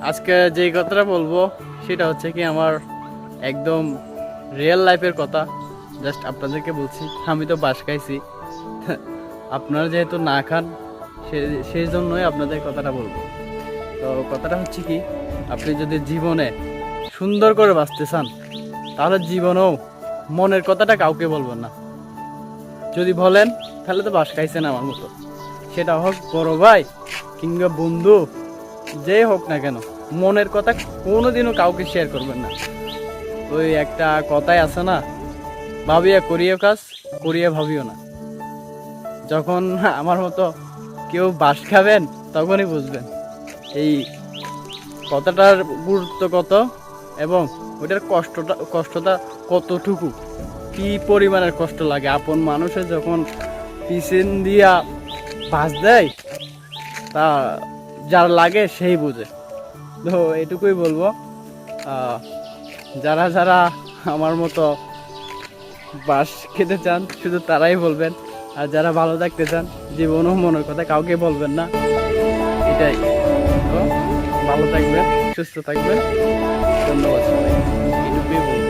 আজকে যে কথাটা বলবো সেটা হচ্ছে কি আমার একদম রিয়েল লাইফের কথা। জাস্ট আপনাদেরকে বলছি, আমি তো বাস খাইছি, আপনারা যেহেতু না খান সেই জন্যই আপনাদের কথাটা বলবো। তো কথাটা হচ্ছে কি, আপনি যদি জীবনে সুন্দর করে বাঁচতে চান তাহলে জীবনেও মনের কথাটা কাউকে বলবেন না। যদি বলেন তাহলে তো বাস খাইছেন আমার মতো, সেটা হোক বড় ভাই কিংবা বন্ধু, যেই হোক না কেন, মনের কথা কোনোদিনও কাউকে শেয়ার করবেন না। ওই একটা কথাই আছে না, ভাবিয়া করিও কাজ, করিয়া ভাবিও না। যখন আমার মতো কেউ বাস খাবেন তখনই বুঝবেন এই কথাটার গুরুত্ব কত এবং ওইটার কষ্টটা কতটুকু, কি পরিমাণের কষ্ট লাগে। আপন মানুষের যখন পিছন দিয়া বাস দেয় তা যার লাগে সেই বুঝে। তো এটুকুই বলবো, যারা যারা আমার মতো বাস খেতে চান শুধু তারাই বলবেন, আর যারা ভালো থাকতে চান জীবনও মনের কথা কাউকে বলবেন না। এটাই। তো ভালো থাকবেন, সুস্থ থাকবেন, ধন্যবাদ সবাই, এটুকুই বলবো।